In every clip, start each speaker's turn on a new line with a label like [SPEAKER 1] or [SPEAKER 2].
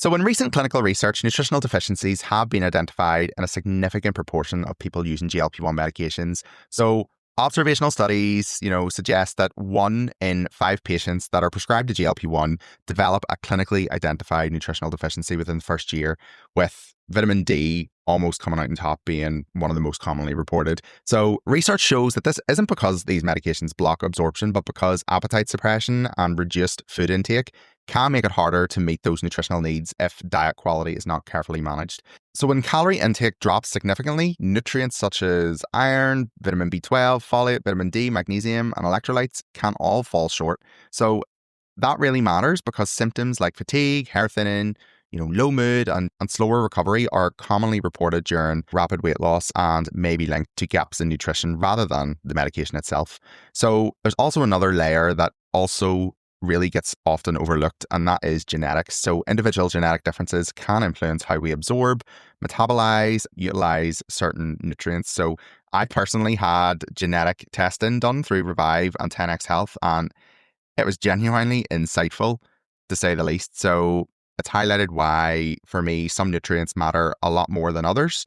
[SPEAKER 1] So in recent clinical research, nutritional deficiencies have been identified in a significant proportion of people using GLP-1 medications. So observational studies, suggest that 1 in 5 patients that are prescribed a GLP-1 develop a clinically identified nutritional deficiency within the first year, with vitamin D almost coming out on top being one of the most commonly reported. So research shows that this isn't because these medications block absorption, but because appetite suppression and reduced food intake can make it harder to meet those nutritional needs if diet quality is not carefully managed. So when calorie intake drops significantly, nutrients such as iron, vitamin B12, folate, vitamin D, magnesium, and electrolytes can all fall short. So that really matters because symptoms like fatigue, hair thinning, low mood and slower recovery are commonly reported during rapid weight loss and may be linked to gaps in nutrition rather than the medication itself. So there's also another layer that also really gets often overlooked, and that is genetics. So individual genetic differences can influence how we absorb, metabolize, utilize certain nutrients. So I personally had genetic testing done through REVIV and 10x Health, and it was genuinely insightful, to say the least. So it's highlighted why, for me, some nutrients matter a lot more than others,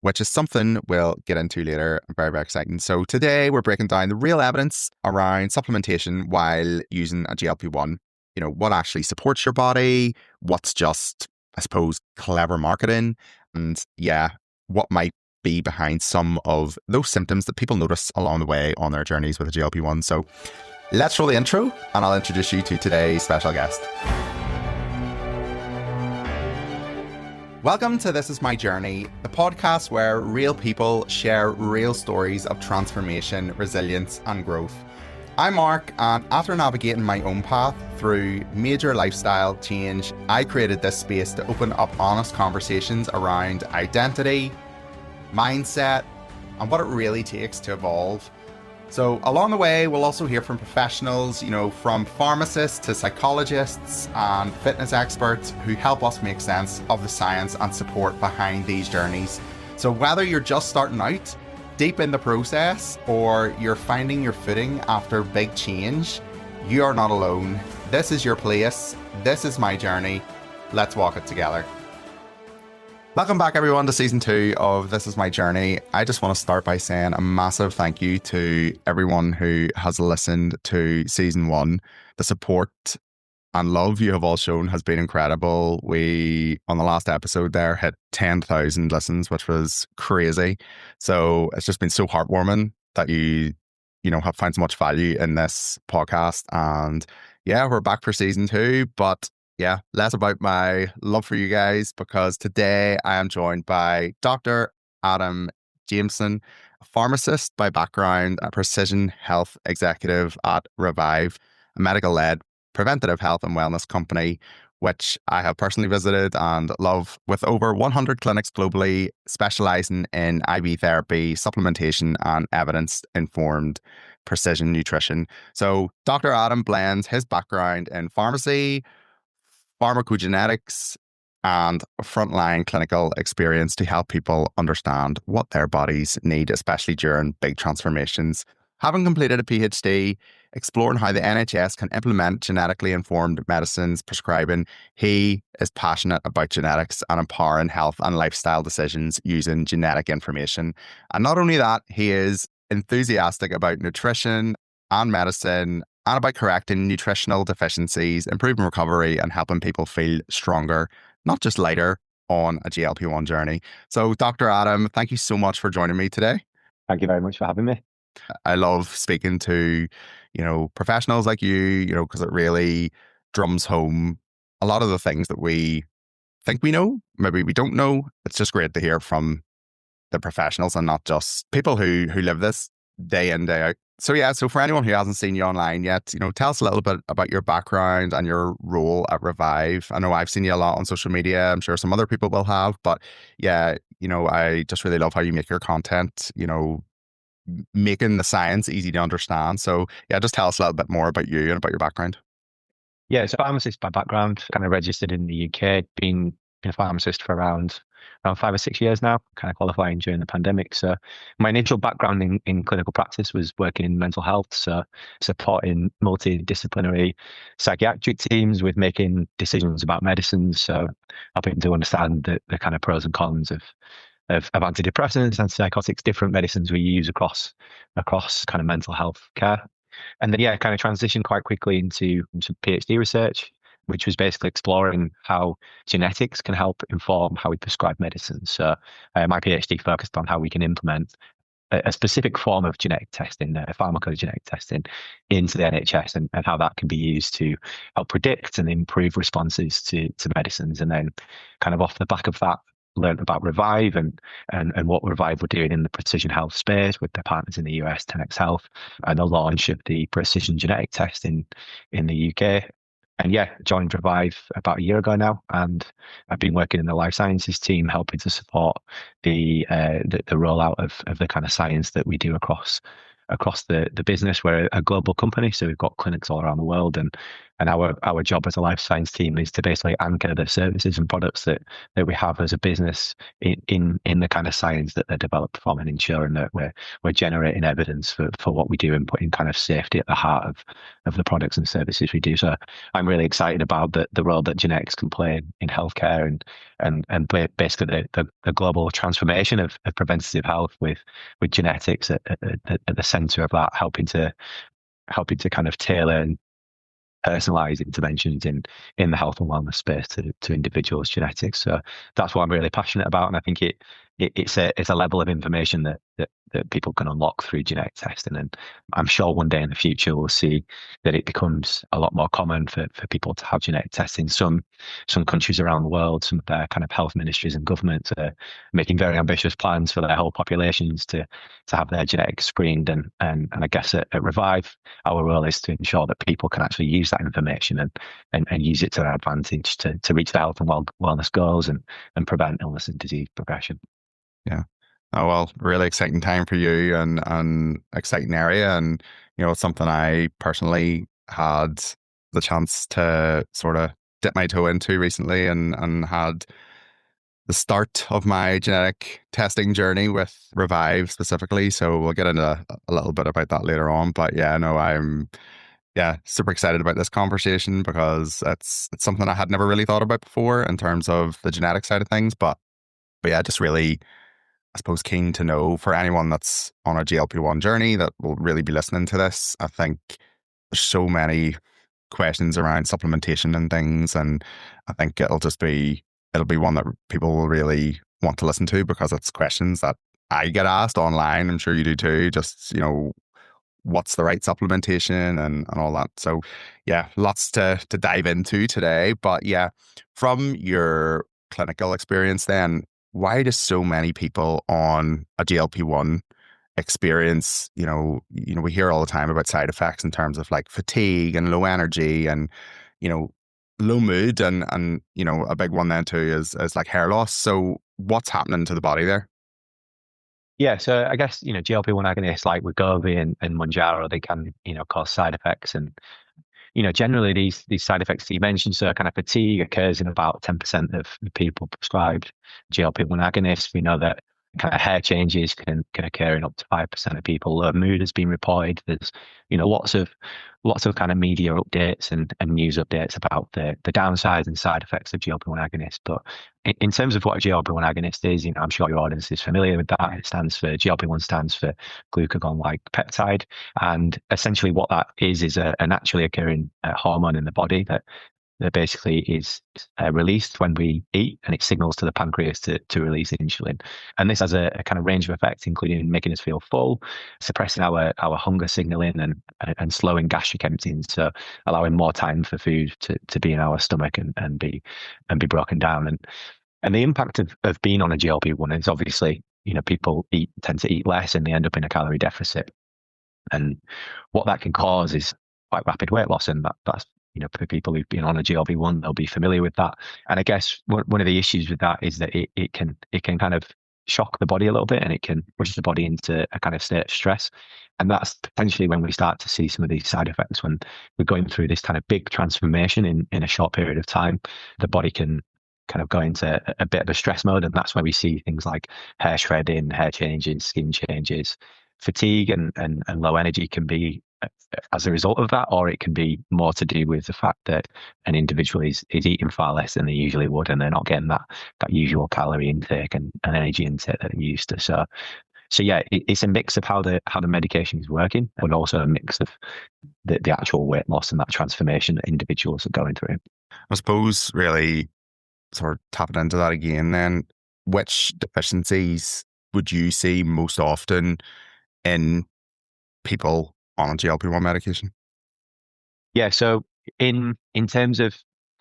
[SPEAKER 1] which is something we'll get into later. Very, very exciting. So today we're breaking down the real evidence around supplementation while using a GLP-1. What actually supports your body, what's just, I suppose, clever marketing, and what might be behind some of those symptoms that people notice along the way on their journeys with a GLP-1. So let's roll the intro and I'll introduce you to today's special guest. Welcome to This Is My Journey, the podcast where real people share real stories of transformation, resilience, and growth. I'm Mark, and after navigating my own path through major lifestyle change, I created this space to open up honest conversations around identity, mindset, and what it really takes to evolve. So along the way, we'll also hear from professionals, from pharmacists to psychologists and fitness experts who help us make sense of the science and support behind these journeys. So whether you're just starting out, deep in the process, or you're finding your footing after big change, you are not alone. This is your place. This is my journey. Let's walk it together. Welcome back, everyone, to season 2 of This Is My Journey. I just want to start by saying a massive thank you to everyone who has listened to season 1. The support and love you have all shown has been incredible. We, on the last episode there, hit 10,000 listens, which was crazy. So it's just been so heartwarming that you have found so much value in this podcast. And we're back for season 2, but less about my love for you guys, because today I am joined by Dr. Adam Jameson, a pharmacist by background, a precision health executive at REVIV, a medical-led preventative health and wellness company, which I have personally visited and love, with over 100 clinics globally specializing in IV therapy, supplementation, and evidence-informed precision nutrition. So Dr. Adam blends his background in pharmacy, pharmacogenomics, and frontline clinical experience to help people understand what their bodies need, especially during big transformations. Having completed a PhD exploring how the NHS can implement genetically informed medicines prescribing, he is passionate about genetics and empowering health and lifestyle decisions using genetic information. And not only that, he is enthusiastic about nutrition and medicine, and about correcting nutritional deficiencies, improving recovery, and helping people feel stronger, not just lighter, on a GLP-1 journey. So, Dr. Adam, thank you so much for joining me today.
[SPEAKER 2] Thank you very much for having me.
[SPEAKER 1] I love speaking to, professionals like you, because it really drums home a lot of the things that we think we know, maybe we don't know. It's just great to hear from the professionals and not just people who live this day in, day out. So for anyone who hasn't seen you online yet, tell us a little bit about your background and your role at REVIV. I know I've seen you a lot on social media. I'm sure some other people will have, but I just really love how you make your content, making the science easy to understand. So just tell us a little bit more about you and about your background.
[SPEAKER 2] Yeah, so pharmacist by background, kind of registered in the UK, been a pharmacist for around around 5 or 6 years now, kind of qualifying during the pandemic. So my initial background in clinical practice was working in mental health, so supporting multidisciplinary psychiatric teams with making decisions about medicines. So helping to understand the kind of pros and cons of antidepressants, antipsychotics, different medicines we use across kind of mental health care. And then, yeah, kind of transitioned quite quickly into some PhD research, which was basically exploring how genetics can help inform how we prescribe medicines. So my PhD focused on how we can implement a specific form of genetic testing, pharmacogenetic testing, into the NHS, and how that can be used to help predict and improve responses to medicines. And then kind of off the back of that, learned about REVIV and what REVIV were doing in the precision health space with their partners in the US, 10x Health, and the launch of the precision genetic test in the UK. And yeah, joined REVIV about a year ago now, and I've been working in the life sciences team, helping to support the rollout of the kind of science that we do across the business. We're a global company, so we've got clinics all around the world, and our job as a life science team is to basically anchor the services and products that we have as a business in the kind of science that they're developed from, and ensuring that we're generating evidence for what we do and putting kind of safety at the heart of the products and services we do. So I'm really excited about the role that genetics can play in healthcare and basically the global transformation of preventative health with genetics at the center of that, helping to kind of tailor and personalized interventions in the health and wellness space to individuals' genetics. So that's what I'm really passionate about, and I think it's a level of information that people can unlock through genetic testing. And I'm sure one day in the future we'll see that it becomes a lot more common for people to have genetic testing. Some countries around the world, some of their kind of health ministries and governments are making very ambitious plans for their whole populations to have their genetics screened. And I guess at REVIV, our role is to ensure that people can actually use that information and use it to their advantage to reach their health and wellness goals and prevent illness and disease progression.
[SPEAKER 1] Yeah. Oh, well, really exciting time for you and exciting area. And, it's something I personally had the chance to sort of dip my toe into recently and had the start of my genetic testing journey with REVIV specifically. So we'll get into a little bit about that later on. But yeah, no, I'm super excited about this conversation because it's something I had never really thought about before in terms of the genetic side of things. But yeah, just really, I suppose, keen to know for anyone that's on a GLP-1 journey that will really be listening to this. I think there's so many questions around supplementation and things, and I think it'll be one that people will really want to listen to because it's questions that I get asked online. I'm sure you do too. Just, what's the right supplementation and all that. So yeah, lots to dive into today. But yeah, from your clinical experience then, why do so many people on a GLP-1 experience, we hear all the time about side effects in terms of like fatigue and low energy and, low mood and a big one then too is like hair loss. So what's happening to the body there?
[SPEAKER 2] Yeah, so I guess, GLP-1 agonists like Wegovy and Mounjaro, they can, cause side effects. And, generally these side effects that you mentioned, so kind of fatigue occurs in about 10% of the people prescribed GLP-1 agonists. We know that kind of hair changes can occur in up to 5% of people. Low mood has been reported. There's, lots of kind of media updates and news updates about the downsides and side effects of GLP-1 agonists. But in terms of what a GLP-1 agonist is, I'm sure your audience is familiar with that. GLP-1 stands for glucagon-like peptide. And essentially what that is a naturally occurring hormone in the body that basically is released when we eat, and it signals to the pancreas to release insulin. And this has a kind of range of effects, including making us feel full, suppressing our hunger signaling, and slowing gastric emptying, so allowing more time for food to be in our stomach and be broken down. And the impact of being on a GLP-1 is obviously, people tend to eat less and they end up in a calorie deficit. And what that can cause is quite rapid weight loss, and that's for people who've been on a GLP-1, they'll be familiar with that. And I guess one of the issues with that is that it can kind of shock the body a little bit, and it can push the body into a kind of state of stress. And that's potentially when we start to see some of these side effects, when we're going through this kind of big transformation in a short period of time. The body can kind of go into a bit of a stress mode. And that's where we see things like hair shredding, hair changes, skin changes, fatigue and low energy can be as a result of that, or it can be more to do with the fact that an individual is eating far less than they usually would, and they're not getting that usual calorie intake and energy intake that they're used to. So yeah, it's a mix of how the medication is working, but also a mix of the actual weight loss and that transformation that individuals are going through.
[SPEAKER 1] I suppose really sort of tapping into that again then, which deficiencies would you see most often in people on a GLP-1 medication?
[SPEAKER 2] Yeah, so in terms of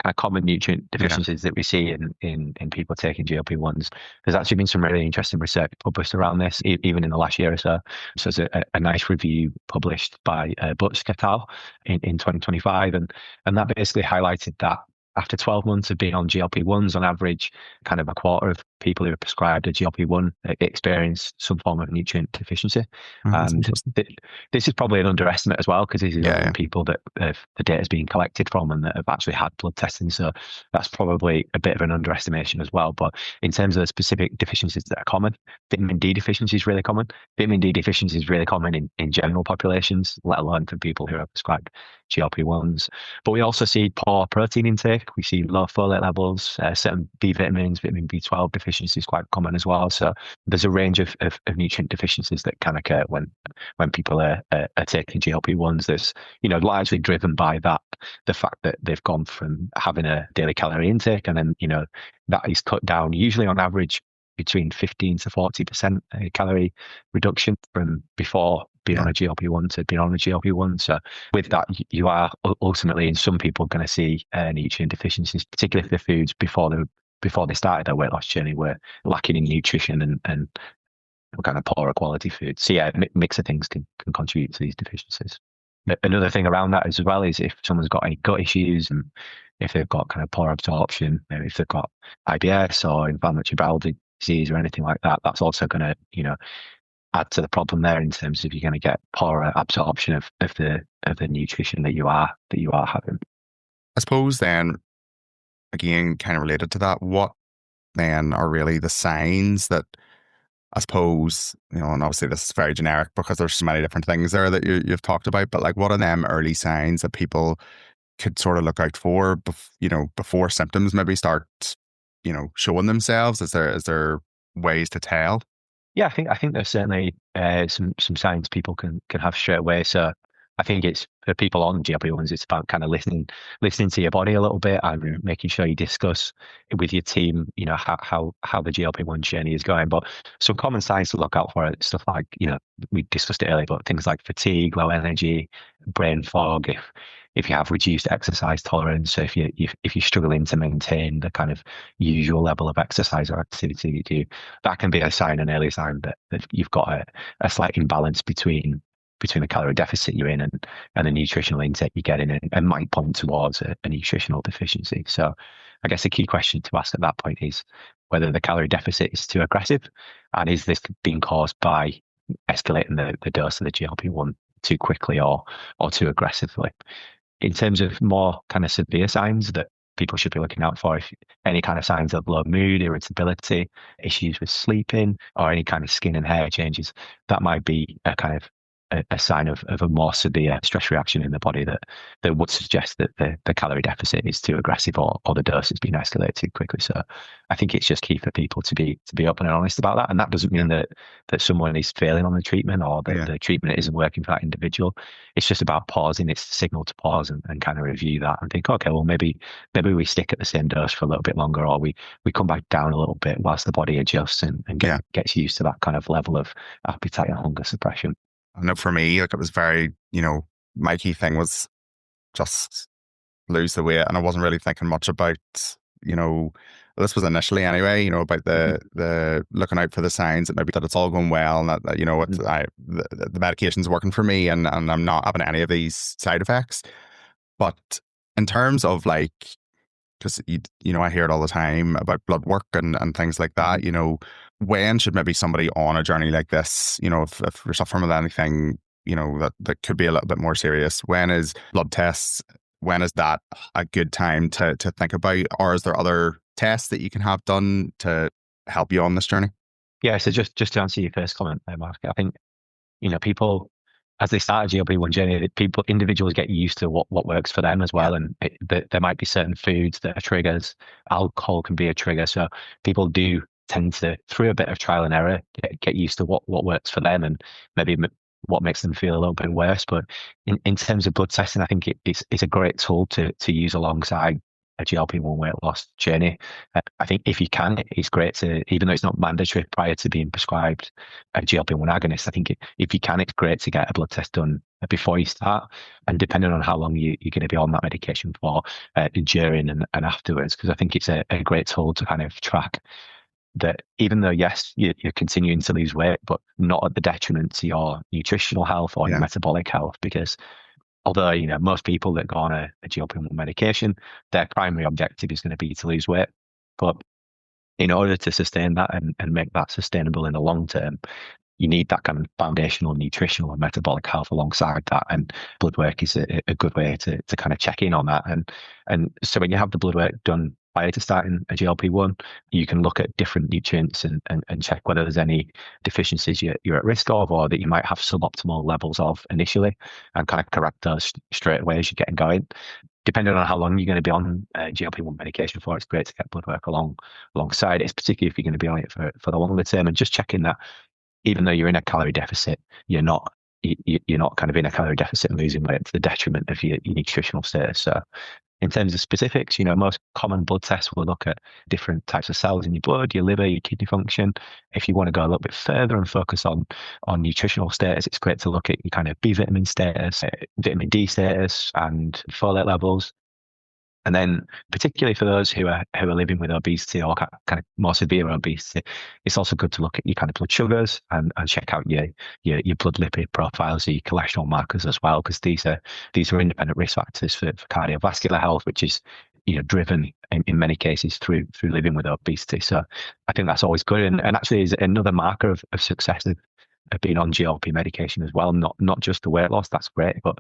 [SPEAKER 2] kind of common nutrient
[SPEAKER 1] Yeah.
[SPEAKER 2] deficiencies that we see in people taking GLP-1s, there's actually been some really interesting research published around this, even in the last year or so. So there's a nice review published by Butch et al. in 2025, and that basically highlighted that after 12 months of being on GLP-1s, on average, kind of a quarter of people who are prescribed a GLP-1 experience some form of nutrient deficiency.
[SPEAKER 1] Oh, that's
[SPEAKER 2] And
[SPEAKER 1] interesting.
[SPEAKER 2] this is probably an underestimate as well, because these are
[SPEAKER 1] Yeah,
[SPEAKER 2] only
[SPEAKER 1] yeah.
[SPEAKER 2] people that the data is being collected from and that have actually had blood testing. So that's probably a bit of an underestimation as well. But in terms of the specific deficiencies that are common, vitamin D deficiency is really common. Vitamin D deficiency is really common in general populations, let alone for people who are prescribed GLP-1s. But we also see poor protein intake. We see low folate levels, certain B vitamins, vitamin B12 deficiency is quite common as well. So there's a range of nutrient deficiencies that can occur when people are taking GLP-1s. That's, largely driven by the fact that they've gone from having a daily calorie intake, and then, that is cut down usually on average between 15 to 40% calorie reduction from before being on a GLP-1 to being on a GLP-1. So with that, you are ultimately in some people going to see nutrient deficiencies, particularly if the foods before they started their weight loss journey were lacking in nutrition and kind of poorer quality food. So yeah, a mix of things can contribute to these deficiencies. Another thing around that as well is if someone's got any gut issues, and if they've got kind of poor absorption, maybe if they've got IBS or inflammatory bowel disease or anything like that, that's also going to, add to the problem there in terms of you're going to get poorer absorption of the nutrition that you are having.
[SPEAKER 1] I suppose then, again, kind of related to that, what then are really the signs that, I suppose, and obviously this is very generic because there's so many different things there that you've talked about, but like what are them early signs that people could sort of look out for, before symptoms maybe start, showing themselves? Is there ways to tell?
[SPEAKER 2] Yeah, I think there's certainly some signs people can have straight away. So I think it's for people on GLP-1s, it's about kind of listening to your body a little bit and making sure you discuss with your team, how the GLP-1 journey is going. But some common signs to look out for are stuff like, we discussed it earlier, but things like fatigue, low energy, brain fog, if you have reduced exercise tolerance, so if you're struggling to maintain the kind of usual level of exercise or activity you do, that can be an early sign that you've got a slight imbalance between the calorie deficit you're in and the nutritional intake you're getting, and might point towards a nutritional deficiency. So I guess the key question to ask at that point is whether the calorie deficit is too aggressive, and is this being caused by escalating the dose of the GLP-1 too quickly or too aggressively. In terms of more kind of severe signs that people should be looking out for, if any kind of signs of low mood, irritability, issues with sleeping, or any kind of skin and hair changes, that might be a kind of a sign of a more severe stress reaction in the body that would suggest that the calorie deficit is too aggressive or the dose has been escalated too quickly. So I think it's just key for people to be open and honest about that. And that doesn't mean that someone is failing on the treatment or that the treatment isn't working for that individual. It's just about pausing. It's a signal to pause and kind of review that and think, okay, well, maybe we stick at the same dose for a little bit longer, or we come back down a little bit whilst the body adjusts and gets used to that kind of level of appetite and hunger suppression.
[SPEAKER 1] I know for me, like it was very, my key thing was just lose the weight, and I wasn't really thinking much about, this was initially anyway, about the looking out for the signs that maybe that it's all going well and that the medication's working for me and I'm not having any of these side effects. But in terms of like, because I hear it all the time about blood work and things like that, when should maybe somebody on a journey like this, if you're suffering with anything, that could be a little bit more serious, when is blood tests, when is that a good time to think about? Or is there other tests that you can have done to help you on this journey?
[SPEAKER 2] Yeah, so just to answer your first comment there, Mark, I think, people, as they start a GLP-1 journey, individuals get used to what works for them as
[SPEAKER 1] Yeah.
[SPEAKER 2] well. And there might be certain foods that are triggers. Alcohol can be a trigger. So people do tend to, through a bit of trial and error, get used to what works for them and maybe what makes them feel a little bit worse. But in terms of blood testing, I think it's a great tool to use alongside a GLP-1 weight loss journey. I think if you can, it's great to, even though it's not mandatory prior to being prescribed a GLP-1 agonist, I think if you can, it's great to get a blood test done before you start, and depending on how long you're going to be on that medication for, during and afterwards, because I think it's a great tool to kind of track that, even though, yes, you're continuing to lose weight, but not at the detriment to your nutritional health or your metabolic health. Because although, most people that go on a GLP-1 medication, their primary objective is going to be to lose weight. But in order to sustain that and make that sustainable in the long term, you need that kind of foundational nutritional and metabolic health alongside that. And blood work is a good way to kind of check in on that. And so when you have the blood work done prior to starting a GLP-1, you can look at different nutrients and check whether there's any deficiencies you're at risk of, or that you might have suboptimal levels of initially, and kind of correct those straight away as you're getting going. Depending on how long you're going to be on GLP-1 medication for, it's great to get blood work alongside it, particularly if you're going to be on it for the longer term, and just checking that even though you're in a calorie deficit, you're not kind of in a calorie deficit and losing weight to the detriment of your nutritional status. So in terms of specifics, most common blood tests will look at different types of cells in your blood, your liver, your kidney function. If you want to go a little bit further and focus on nutritional status, it's great to look at your kind of B vitamin status, vitamin D status, and folate levels. And then, particularly for those who are living with obesity or kind of more severe obesity, it's also good to look at your kind of blood sugars and check out your blood lipid profiles, your cholesterol markers as well, because these are independent risk factors for cardiovascular health, which is driven in many cases through living with obesity. So I think that's always good, and actually is another marker of success of being on GLP medication as well, not just the weight loss. That's great, but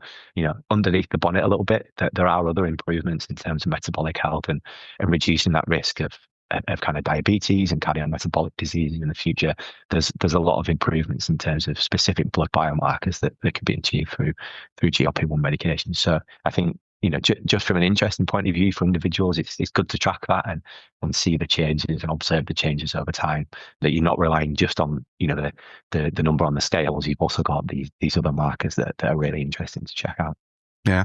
[SPEAKER 2] underneath the bonnet a little bit, there are other improvements in terms of metabolic health and reducing that risk of kind of diabetes and cardiometabolic disease in the future. There's a lot of improvements in terms of specific blood biomarkers that can be achieved through GLP-1 medication. So I think just from an interesting point of view for individuals, it's good to track that and see the changes and observe the changes over time, that you're not relying just on the number on the scales. You've also got these other markers that are really interesting to check out.
[SPEAKER 1] Yeah,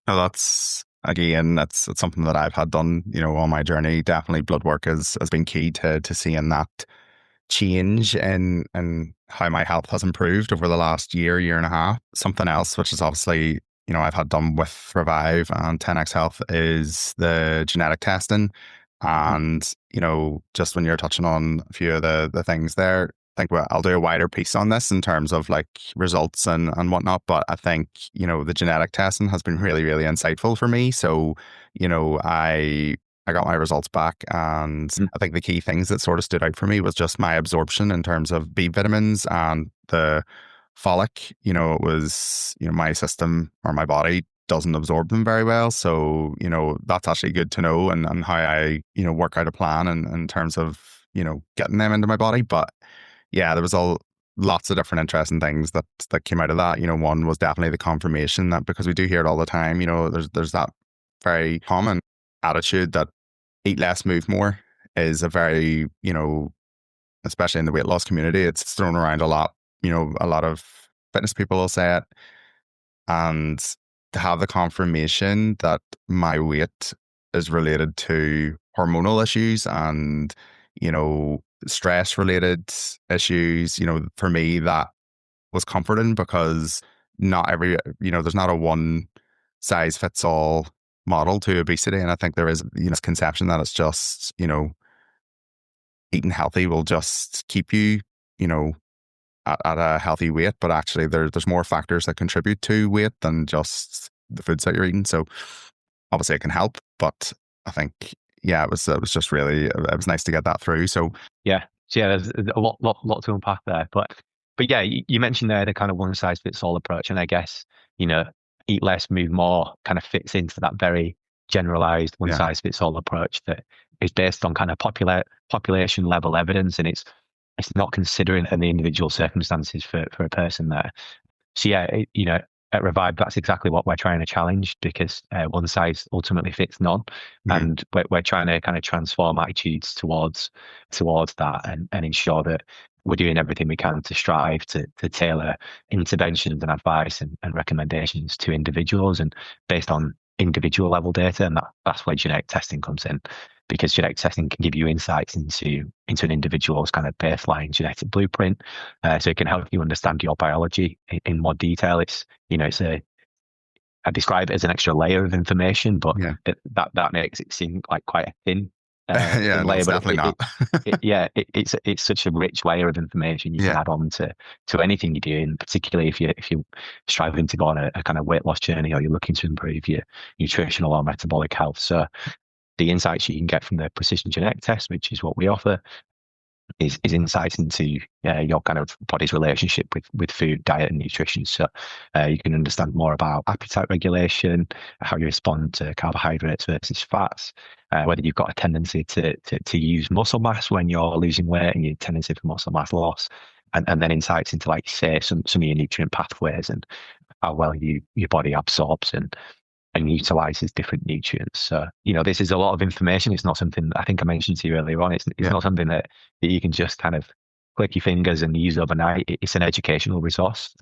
[SPEAKER 1] no, that's something that I've had done on my journey. Definitely blood work has been key to seeing that change in how my health has improved over the last year and a half. Something else, which is obviously I've had done with Revive and 10x Health, is the genetic testing. And, just when you're touching on a few of the things there, I think I'll do a wider piece on this in terms of like results and whatnot. But I think, the genetic testing has been really, really insightful for me. So, I got my results back, and I think the key things that sort of stood out for me was just my absorption in terms of B vitamins and the folic. It was, my system or my body doesn't absorb them very well. So, that's actually good to know, and how I, work out a plan in terms of, getting them into my body. But yeah, there was lots of different interesting things that came out of that. One was definitely the confirmation that, because we do hear it all the time, there's that very common attitude that eat less, move more is a very, especially in the weight loss community, it's thrown around a lot. A lot of fitness people will say it, and to have the confirmation that my weight is related to hormonal issues and, stress related issues, for me, that was comforting, because not every, there's not a one size fits all model to obesity. And I think there is, this conception that it's just, eating healthy will just keep you, at a healthy weight, but actually there's more factors that contribute to weight than just the foods that you're eating. So obviously it can help, but I think, it was just really, it was nice to get that through. So
[SPEAKER 2] there's a lot to unpack there, but yeah, you mentioned there the kind of one size fits all approach, and I guess eat less, move more kind of fits into that very generalized one size fits all approach that is based on kind of population level evidence, and it's not considering the individual circumstances for a person there. So yeah, at Revive, that's exactly what we're trying to challenge, because one size ultimately fits none, and we're trying to kind of transform attitudes towards that, and ensure that we're doing everything we can to strive to tailor interventions and advice and recommendations to individuals, and based on individual level data, and that's where genetic testing comes in, because genetic testing can give you insights into an individual's kind of baseline genetic blueprint, so it can help you understand your biology in more detail. I describe it as an extra layer of information, but that makes it seem like quite a thin
[SPEAKER 1] yeah,
[SPEAKER 2] layer.
[SPEAKER 1] it's definitely not.
[SPEAKER 2] It's such a rich layer of information you can add on to anything you're doing, particularly if you're striving to go on a kind of weight loss journey, or you're looking to improve your nutritional or metabolic health. So the insights you can get from the precision genetic test, which is what we offer, is insights into your kind of body's relationship with food, diet, and nutrition. So you can understand more about appetite regulation, how you respond to carbohydrates versus fats, whether you've got a tendency to use muscle mass when you're losing weight, and your tendency for muscle mass loss, and then insights into, like, say, some of your nutrient pathways and how well your body absorbs and utilizes different nutrients. So, this is a lot of information. It's not something that I think I mentioned to you earlier on. It's not something that you can just kind of click your fingers and use overnight. It's an educational resource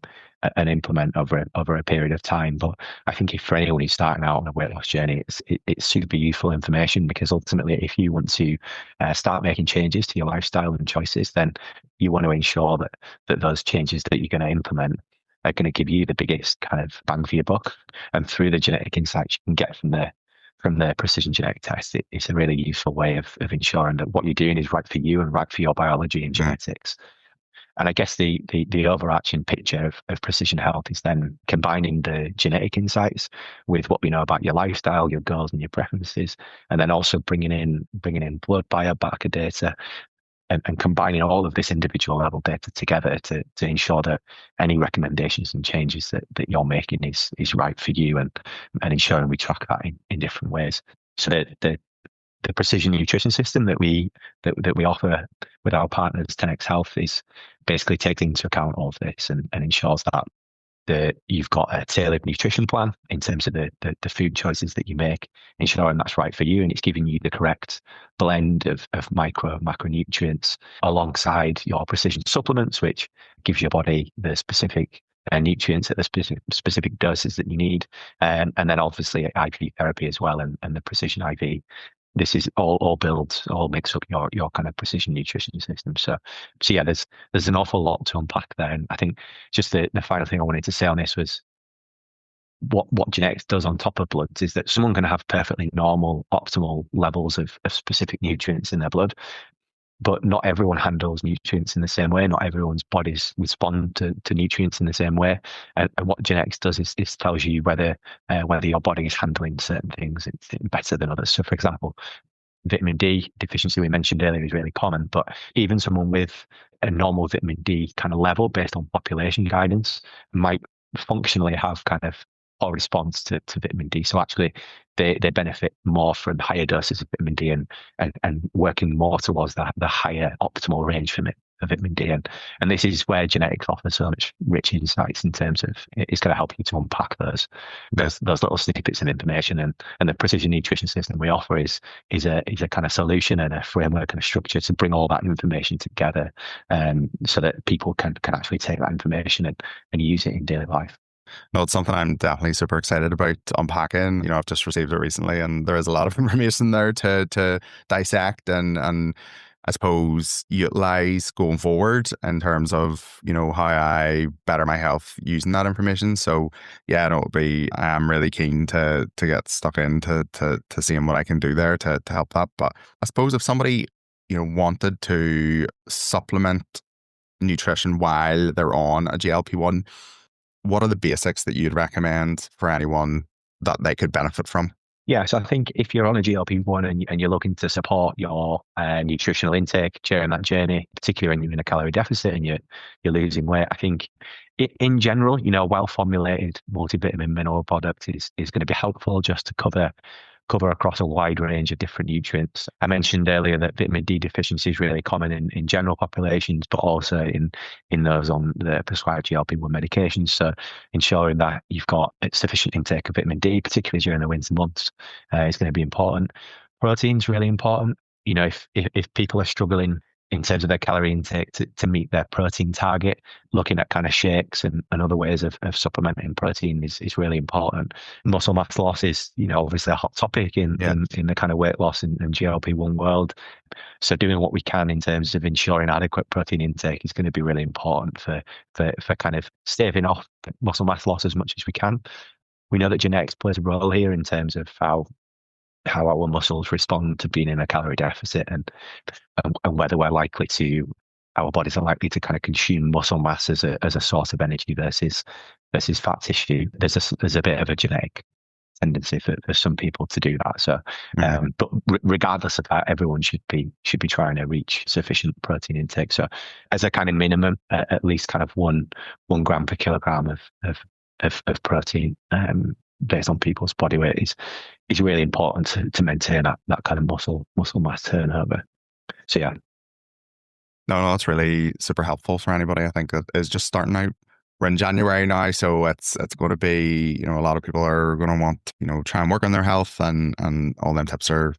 [SPEAKER 2] and implement over a period of time. But I think if for anyone who's starting out on a weight loss journey, it's super useful information, because ultimately, if you want to start making changes to your lifestyle and choices, then you want to ensure that those changes that you're going to implement are going to give you the biggest kind of bang for your buck. And through the genetic insights you can get from the precision genetic test, it's a really useful way of ensuring that what you're doing is right for you and right for your biology and genetics. And I guess the overarching picture of precision health is then combining the genetic insights with what we know about your lifestyle, your goals, and your preferences, and then also bringing in blood biomarker data, and combining all of this individual level data together to ensure that any recommendations and changes that you're making is right for you, and ensuring we track that in different ways. So the precision nutrition system that we offer with our partners 10x Health is basically taking into account all of this, and ensures that you've got a tailored nutrition plan in terms of the food choices that you make, ensuring that's right for you, and it's giving you the correct blend of macronutrients alongside your precision supplements, which gives your body the specific nutrients at the specific doses that you need, and then obviously IV therapy as well, and the precision IV. This is all makes up your kind of precision nutrition system. So yeah, there's an awful lot to unpack there. And I think just the final thing I wanted to say on this was what genetics does on top of bloods is that someone can have perfectly normal, optimal levels of specific nutrients in their blood, but not everyone handles nutrients in the same way. Not everyone's bodies respond to nutrients in the same way. And what genetics does is tells you whether your body is handling certain things better than others. So, for example, vitamin D deficiency we mentioned earlier is really common, but even someone with a normal vitamin D kind of level based on population guidance might functionally have kind of poor response to vitamin D. So actually they benefit more from higher doses of vitamin D and working more towards the higher optimal range of vitamin D. And this is where genetics offers so much rich insights in terms of it's going to help you to unpack those little snippets of information. And the precision nutrition system we offer is a kind of solution and a framework and a structure to bring all that information together, so that people can actually take that information and use it in daily life.
[SPEAKER 1] No, it's something I'm definitely super excited about unpacking. I've just received it recently, and there is a lot of information there to dissect and I suppose utilize going forward in terms of, how I better my health using that information. So yeah, I'm really keen to get stuck into to seeing what I can do there to help that. But I suppose if somebody, wanted to supplement nutrition while they're on a GLP-1, what are the basics that you'd recommend for anyone that they could benefit from?
[SPEAKER 2] Yeah, so I think if you're on a GLP-1 and you're looking to support your nutritional intake during that journey, particularly when you're in a calorie deficit and you're losing weight, I think in general, well-formulated multivitamin mineral product is going to be helpful just to cover cover across a wide range of different nutrients. I mentioned earlier that vitamin D deficiency is really common in general populations, but also in those on the prescribed GLP-1 medications. So ensuring that you've got a sufficient intake of vitamin D, particularly during the winter months, is going to be important. Protein's really important. You know, if people are struggling in terms of their calorie intake to meet their protein target, looking at kind of shakes and other ways of supplementing protein is really important. Muscle mass loss is, you know, obviously a hot topic in the kind of weight loss and GLP-1 world. So doing what we can in terms of ensuring adequate protein intake is going to be really important for kind of staving off muscle mass loss as much as we can. We know that genetics plays a role here in terms of how our muscles respond to being in a calorie deficit and whether our bodies are likely to kind of consume muscle mass as a source of energy versus fat tissue. There's a bit of a genetic tendency for some people to do that. So, but regardless of that, everyone should be trying to reach sufficient protein intake. So, as a kind of minimum, at least kind of 1 gram per kilogram of protein based on people's body weight is really important to maintain that kind of muscle mass turnover. So yeah.
[SPEAKER 1] No, it's really super helpful for anybody. I think that is just starting out. We're in January now, so it's going to be, you know, a lot of people are going to want, you know, try and work on their health, and all them tips are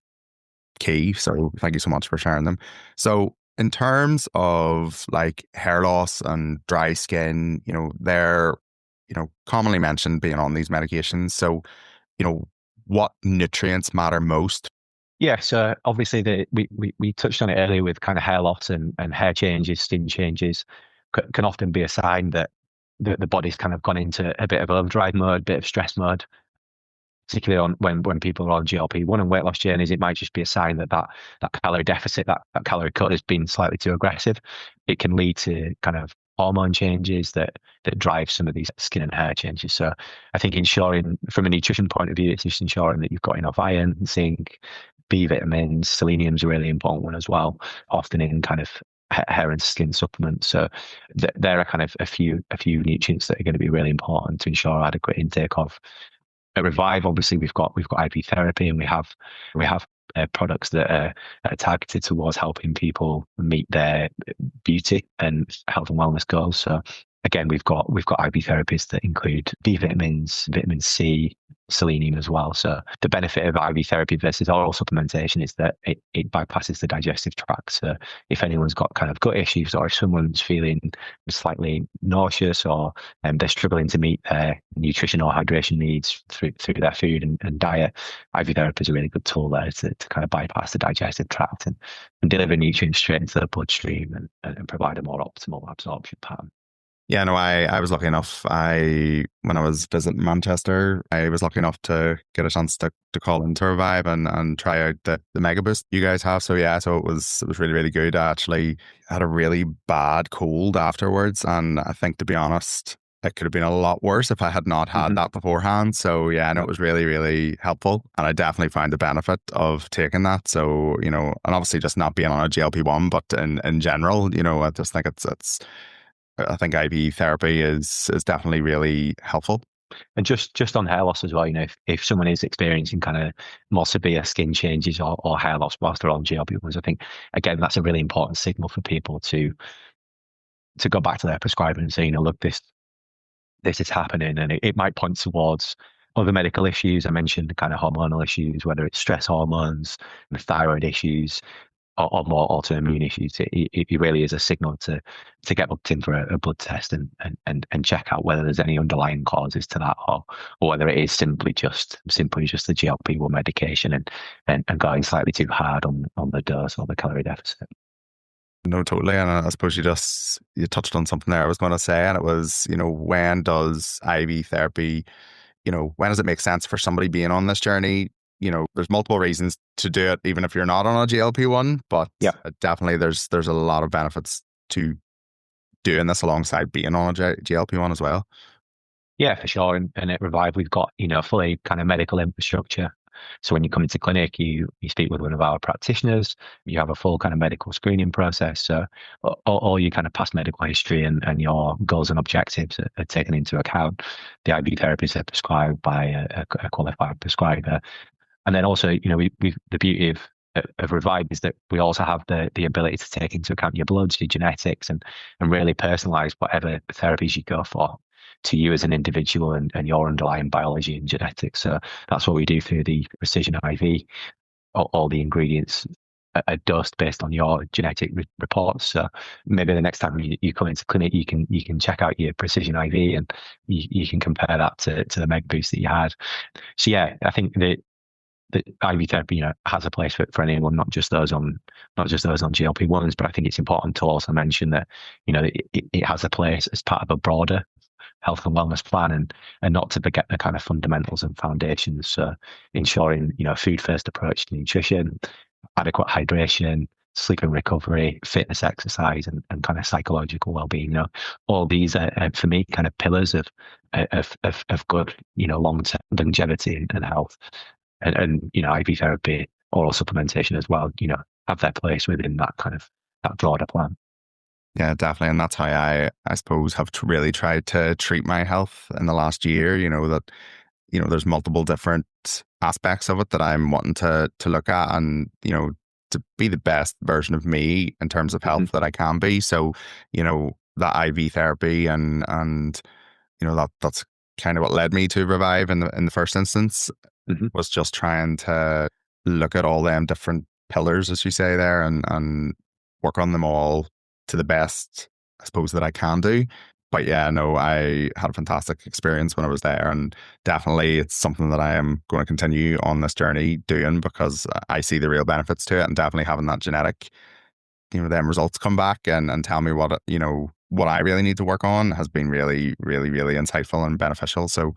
[SPEAKER 1] key. So thank you so much for sharing them. So in terms of like hair loss and dry skin, you know, they're, you know, commonly mentioned being on these medications. So, you know, what nutrients matter most?
[SPEAKER 2] Yeah, so obviously we touched on it earlier with kind of hair loss and hair changes, skin changes can often be a sign that the body's kind of gone into a bit of overdrive mode, bit of stress mode. Particularly when people are on GLP-1 and weight loss journeys, it might just be a sign that calorie deficit, that calorie cut has been slightly too aggressive. It can lead to kind of hormone changes that drive some of these skin and hair changes. So I think ensuring, from a nutrition point of view, it's just ensuring that you've got enough iron, zinc, B vitamins. Selenium's a really important one as well, often in kind of hair and skin supplements. So there are kind of a few nutrients that are going to be really important to ensure adequate intake of. At REVIV, obviously, we've got IV therapy, and we have products that are targeted towards helping people meet their beauty and health and wellness goals. So again, we've got IV therapies that include B vitamins, vitamin C, selenium as well. So the benefit of IV therapy versus oral supplementation is that it bypasses the digestive tract. So if anyone's got kind of gut issues, or if someone's feeling slightly nauseous, or they're struggling to meet their nutrition or hydration needs through their food and diet, IV therapy is a really good tool there to kind of bypass the digestive tract and deliver nutrients straight into the bloodstream and provide a more optimal absorption pattern.
[SPEAKER 1] Yeah, no, I was lucky enough. When I was visiting Manchester, I was lucky enough to get a chance to call into REVIV and try out the Mega Boost you guys have. So yeah, so it was really, really good. I actually had a really bad cold afterwards, and I think, to be honest, it could have been a lot worse if I had not had that beforehand. So yeah, and it was really, really helpful, and I definitely found the benefit of taking that. So, you know, and obviously just not being on a GLP-1, but in general, you know, I just think I think IV therapy is definitely really helpful.
[SPEAKER 2] And just on hair loss as well, you know, if someone is experiencing kind of more severe skin changes or hair loss whilst they're on GLP-1s, I think, again, that's a really important signal for people to go back to their prescriber and say, you know, look, this is happening, and it might point towards other medical issues. I mentioned kind of hormonal issues, whether it's stress hormones, thyroid issues, or more autoimmune issues. It really is a signal to get booked in for a blood test and check out whether there's any underlying causes to that, or whether it is simply just the GLP-1 medication and going slightly too hard on the dose or the calorie deficit.
[SPEAKER 1] No, totally. And I suppose you touched on something there I was going to say, and it was, you know, when does IV therapy, you know, when does it make sense for somebody being on this journey? You know, there's multiple reasons to do it, even if you're not on a GLP-1, but
[SPEAKER 2] yeah,
[SPEAKER 1] definitely there's a lot of benefits to doing this alongside being on a GLP-1 as well.
[SPEAKER 2] Yeah, for sure. And at REVIV, we've got, you know, fully kind of medical infrastructure. So when you come into clinic, you speak with one of our practitioners, you have a full kind of medical screening process. So all your kind of past medical history and your goals and objectives are taken into account. The IV therapies are prescribed by a qualified prescriber. And then also, we the beauty of Revive is that we also have the ability to take into account your bloods, your genetics, and really personalize whatever therapies you go for to you as an individual and your underlying biology and genetics. So that's what we do through the Precision IV. All the ingredients are dosed based on your genetic reports. So maybe the next time you come into clinic, you can check out your Precision IV and you can compare that to the Meg Boost that you had. So yeah, I think the IV therapy, has a place for anyone, not just those on GLP-1s. But I think it's important to also mention that, it has a place as part of a broader health and wellness plan, and not to forget the kind of fundamentals and foundations. So ensuring, food first approach to nutrition, adequate hydration, sleep and recovery, fitness, exercise, and kind of psychological well-being. All these are for me kind of pillars of good, long-term longevity and health. And IV therapy, oral supplementation as well, have their place within that kind of that broader plan.
[SPEAKER 1] Yeah, definitely. And that's how I suppose, have really tried to treat my health in the last year, that, there's multiple different aspects of it that I'm wanting to look at and, to be the best version of me in terms of health that I can be. So, that IV therapy and that's kind of what led me to Revive in the first instance, was just trying to look at all them different pillars, as you say there, and work on them all to the best, I suppose, that I can do. But yeah, no, I had a fantastic experience when I was there, and definitely it's something that I am going to continue on this journey doing, because I see the real benefits to it, and definitely having that genetic, them results come back and tell me what, what I really need to work on has been really, really, really insightful and beneficial. So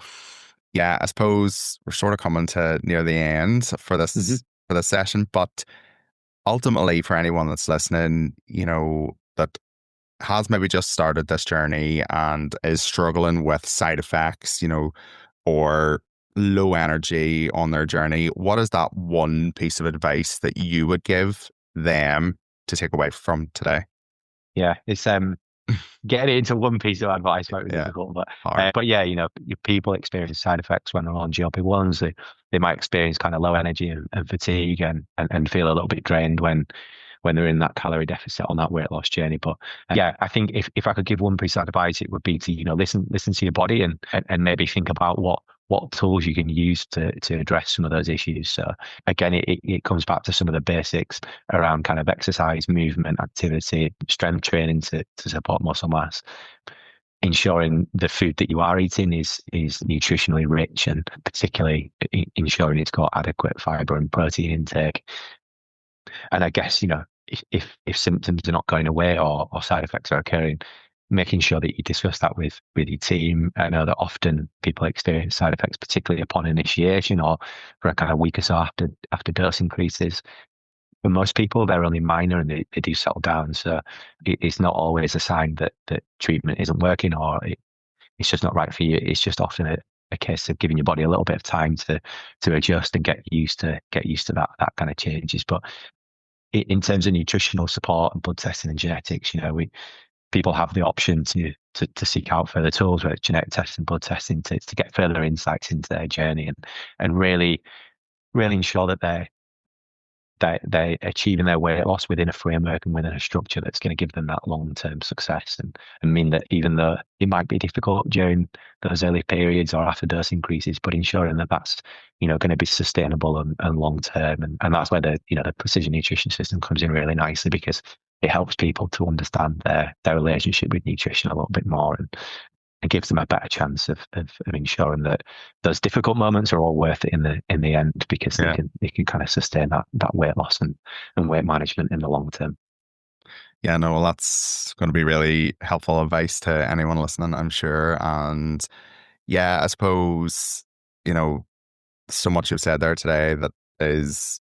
[SPEAKER 1] yeah, I suppose we're sort of coming to near the end for this session, but ultimately for anyone that's listening, that has maybe just started this journey and is struggling with side effects, or low energy on their journey, what is that one piece of advice that you would give them to take away from today?
[SPEAKER 2] Yeah, it's getting it into one piece of advice might be difficult, but yeah, your people experience side effects when they're on GLP-1s. They might experience kind of low energy and fatigue and feel a little bit drained when they're in that calorie deficit on that weight loss journey. But yeah, I think if I could give one piece of advice, it would be to listen to your body and maybe think about what tools you can use to address some of those issues. So again, it comes back to some of the basics around kind of exercise, movement, activity, strength training to support muscle mass. Ensuring the food that you are eating is nutritionally rich, and particularly ensuring it's got adequate fiber and protein intake. And I guess, if symptoms are not going away or side effects are occurring, making sure that you discuss that with your team. I know that often people experience side effects, particularly upon initiation or for a kind of week or so after dose increases. For most people, they're only minor and they do settle down. So it's not always a sign that treatment isn't working or it's just not right for you. It's just often a case of giving your body a little bit of time to adjust and get used to that kind of changes. But in terms of nutritional support and blood testing and genetics, people have the option to seek out further tools, whether it's genetic testing, blood testing, to get further insights into their journey and really, really ensure that they're achieving their weight loss within a framework and within a structure that's going to give them that long-term success and mean that even though it might be difficult during those early periods or after dose increases, but ensuring that that's going to be sustainable and long-term. And that's where the precision nutrition system comes in really nicely, because it helps people to understand their relationship with nutrition a little bit more, and it gives them a better chance of ensuring that those difficult moments are all worth it in the end, because they can kind of sustain that weight loss and weight management in the long term.
[SPEAKER 1] Yeah, no, well, that's going to be really helpful advice to anyone listening, I'm sure. And yeah, I suppose, so much you've said there today that is,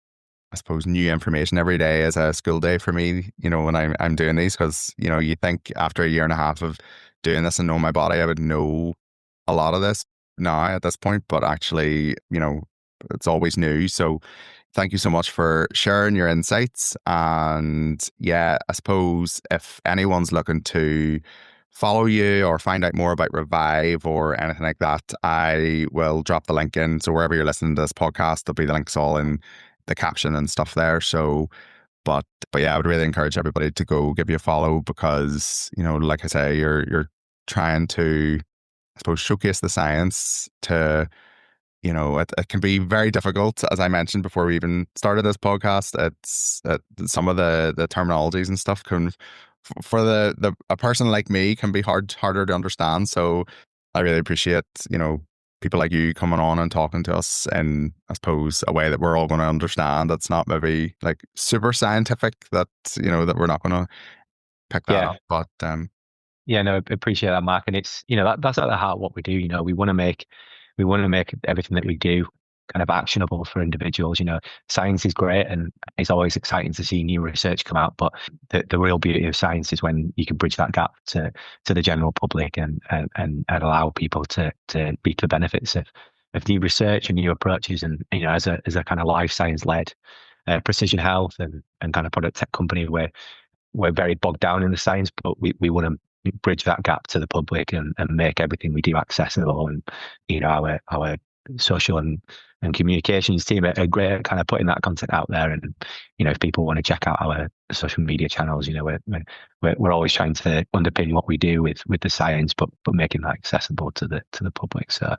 [SPEAKER 1] I suppose, new information every day is a school day for me, when I'm doing these, because, you think after a year and a half of doing this and knowing my body, I would know a lot of this now at this point, but actually, it's always new. So thank you so much for sharing your insights. And yeah, I suppose if anyone's looking to follow you or find out more about Revive or anything like that, I will drop the link in. So wherever you're listening to this podcast, there'll be the links all in the caption and stuff there. So, but yeah, I would really encourage everybody to go give you a follow because, like I say, you're trying to, I suppose, showcase the science to, it can be very difficult, as I mentioned before we even started this podcast. Some of the terminologies and stuff can, for a person like me, can be harder to understand. So I really appreciate, people like you coming on and talking to us in, I suppose, a way that we're all going to understand. That's not maybe like super scientific, that, that we're not going to pick that
[SPEAKER 2] Yeah.
[SPEAKER 1] up. But
[SPEAKER 2] Yeah, no, I appreciate that, Mark. And it's, that's at the heart of what we do. We want to make everything that we do kind of actionable for individuals. Science is great and it's always exciting to see new research come out. But the real beauty of science is when you can bridge that gap to the general public and allow people to reap the benefits of new research and new approaches. And, as a kind of life science led precision health and kind of product tech company, we're very bogged down in the science, but we want to bridge that gap to the public and make everything we do accessible. And our social and communications team are great at kind of putting that content out there. And if people want to check out our social media channels, we're always trying to underpin what we do with the science, but making that accessible to the public. So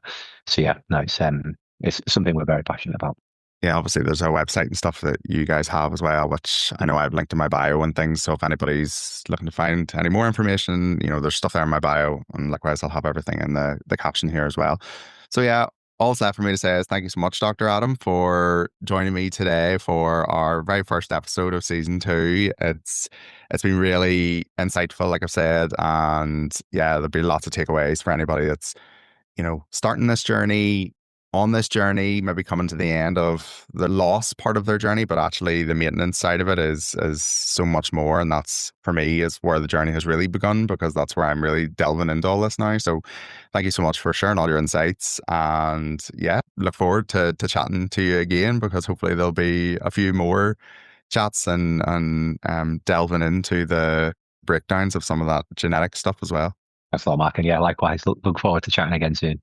[SPEAKER 2] yeah, no, it's something we're very passionate about.
[SPEAKER 1] yeah, obviously there's a website and stuff that you guys have as well, which I know I've linked in my bio and things. So if anybody's looking to find any more information, there's stuff there in my bio, and likewise I'll have everything in the caption here as well. So yeah, all that's left for me to say is thank you so much, Dr. Adam, for joining me today for our very first episode of season 2. It's been really insightful, like I've said, and yeah, there'll be lots of takeaways for anybody that's starting this journey, on this journey, maybe coming to the end of the loss part of their journey, but actually the maintenance side of it is so much more. And that's, for me, is where the journey has really begun, because that's where I'm really delving into all this now. So thank you so much for sharing all your insights. And yeah, look forward to chatting to you again, because hopefully there'll be a few more chats and delving into the breakdowns of some of that genetic stuff as well.
[SPEAKER 2] That's all, Mark. And yeah, likewise, look forward to chatting again soon.